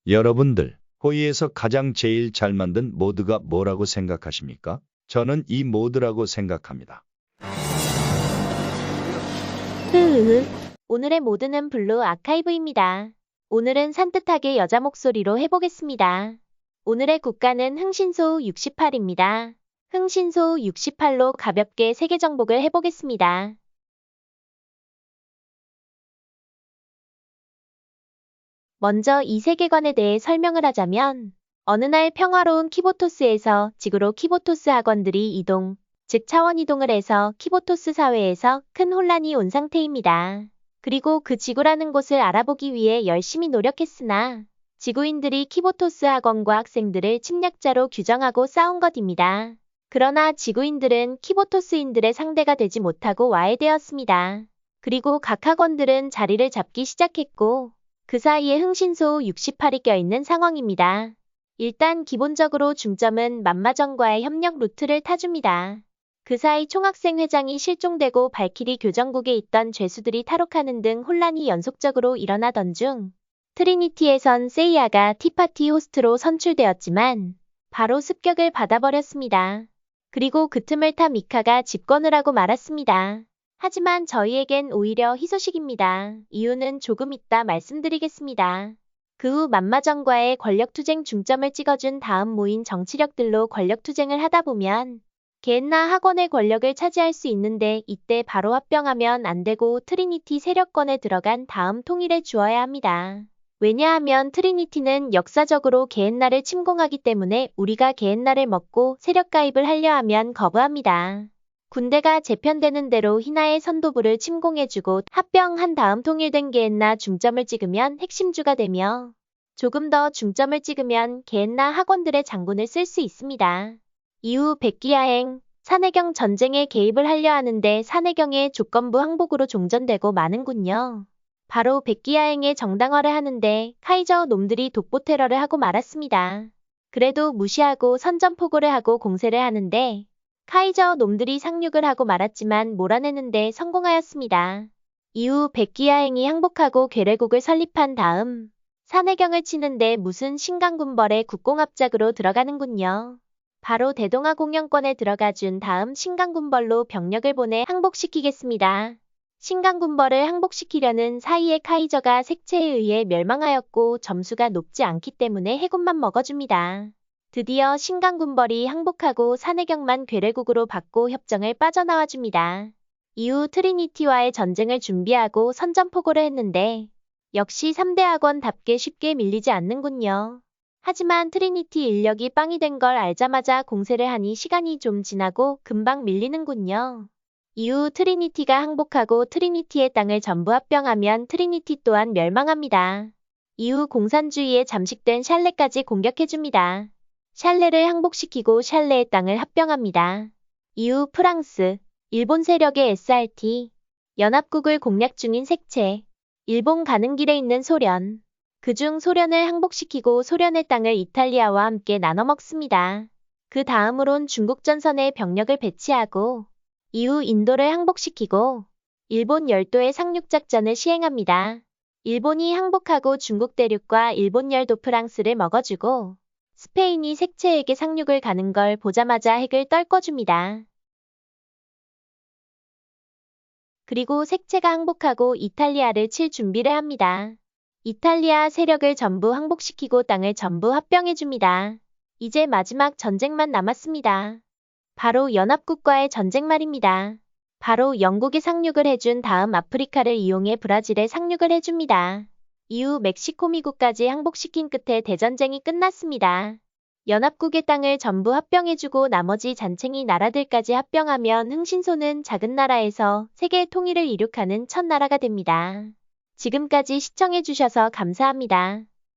여러분들, 호위에서 가장 제일 잘 만든 모드가 뭐라고 생각하십니까? 저는 이 모드라고 생각합니다. 흐흐흐. 오늘의 모드는 블루 아카이브입니다. 오늘은 산뜻하게 여자 목소리로 해보겠습니다. 오늘의 국가는 흥신소 68입니다. 흥신소 68로 가볍게 세계 정복을 해보겠습니다. 먼저 이 세계관에 대해 설명을 하자면, 어느 날 평화로운 키보토스에서 지구로 키보토스 학원들이 이동, 즉 차원 이동을 해서 키보토스 사회에서 큰 혼란이 온 상태입니다. 그리고 그 지구라는 곳을 알아보기 위해 열심히 노력했으나 지구인들이 키보토스 학원과 학생들을 침략자로 규정하고 싸운 것입니다. 그러나 지구인들은 키보토스인들의 상대가 되지 못하고 와해되었습니다. 그리고 각 학원들은 자리를 잡기 시작했고 그 사이에 흥신소 68이 껴있는 상황입니다. 일단 기본적으로 중점은 만마정과의 협력 루트를 타줍니다. 그 사이 총학생 회장이 실종되고 발키리 교정국에 있던 죄수들이 탈옥하는 등 혼란이 연속적으로 일어나던 중 트리니티에선 세이아가 티파티 호스트로 선출되었지만 바로 습격을 받아버렸습니다. 그리고 그 틈을 타 미카가 집권을 하고 말았습니다. 하지만 저희에겐 오히려 희소식입니다. 이유는 조금 이따 말씀드리겠습니다. 그 후 만마정과의 권력투쟁 중점을 찍어준 다음 모인 정치력들로 권력투쟁을 하다 보면 게엔나 학원의 권력을 차지할 수 있는데 이때 바로 합병하면 안 되고 트리니티 세력권에 들어간 다음 통일해 주어야 합니다. 왜냐하면 트리니티는 역사적으로 게엔나를 침공하기 때문에 우리가 게엔나를 먹고 세력 가입을 하려 하면 거부합니다. 군대가 재편되는 대로 희나의 선도부를 침공해주고 합병한 다음 통일된 게엔나 중점을 찍으면 핵심주가 되며 조금 더 중점을 찍으면 게엔나 학원들의 장군을 쓸 수 있습니다. 이후 백기야행, 산해경 전쟁에 개입을 하려 하는데 산해경의 조건부 항복으로 종전되고 마는군요. 바로 백기야행의 정당화를 하는데 카이저 놈들이 독보 테러를 하고 말았습니다. 그래도 무시하고 선전포고를 하고 공세를 하는데 카이저 놈들이 상륙을 하고 말았지만 몰아내는데 성공하였습니다. 이후 백기야행이 항복하고 괴뢰국을 설립한 다음 산해경을 치는데 무슨 신강군벌의 국공합작으로 들어가는군요. 바로 대동아 공영권에 들어가준 다음 신강군벌로 병력을 보내 항복시키겠습니다. 신강군벌을 항복시키려는 사이에 카이저가 색채에 의해 멸망하였고 점수가 높지 않기 때문에 해군만 먹어줍니다. 드디어 신강군벌이 항복하고 산해경만 괴뢰국으로 받고 협정을 빠져나와줍니다. 이후 트리니티와의 전쟁을 준비하고 선전포고를 했는데 역시 3대 학원답게 쉽게 밀리지 않는군요. 하지만 트리니티 인력이 빵이 된 걸 알자마자 공세를 하니 시간이 좀 지나고 금방 밀리는군요. 이후 트리니티가 항복하고 트리니티의 땅을 전부 합병하면 트리니티 또한 멸망합니다. 이후 공산주의에 잠식된 샬레까지 공격해줍니다. 샬레를 항복시키고 샬레의 땅을 합병합니다. 이후 프랑스, 일본 세력의 SRT, 연합국을 공략 중인 색채, 일본 가는 길에 있는 소련, 그중 소련을 항복시키고 소련의 땅을 이탈리아와 함께 나눠 먹습니다. 그 다음으론 중국 전선에 병력을 배치하고 이후 인도를 항복시키고 일본 열도의 상륙작전을 시행합니다. 일본이 항복하고 중국 대륙과 일본 열도 프랑스를 먹어주고 스페인이 색채에게 상륙을 가는 걸 보자마자 핵을 떨궈줍니다. 그리고 색채가 항복하고 이탈리아를 칠 준비를 합니다. 이탈리아 세력을 전부 항복시키고 땅을 전부 합병해줍니다. 이제 마지막 전쟁만 남았습니다. 바로 연합국과의 전쟁 말입니다. 바로 영국이 상륙을 해준 다음 아프리카를 이용해 브라질에 상륙을 해줍니다. 이후 멕시코 미국까지 항복시킨 끝에 대전쟁이 끝났습니다. 연합국의 땅을 전부 합병해주고 나머지 잔챙이 나라들까지 합병하면 흥신소는 작은 나라에서 세계 통일을 이룩하는 첫 나라가 됩니다. 지금까지 시청해주셔서 감사합니다.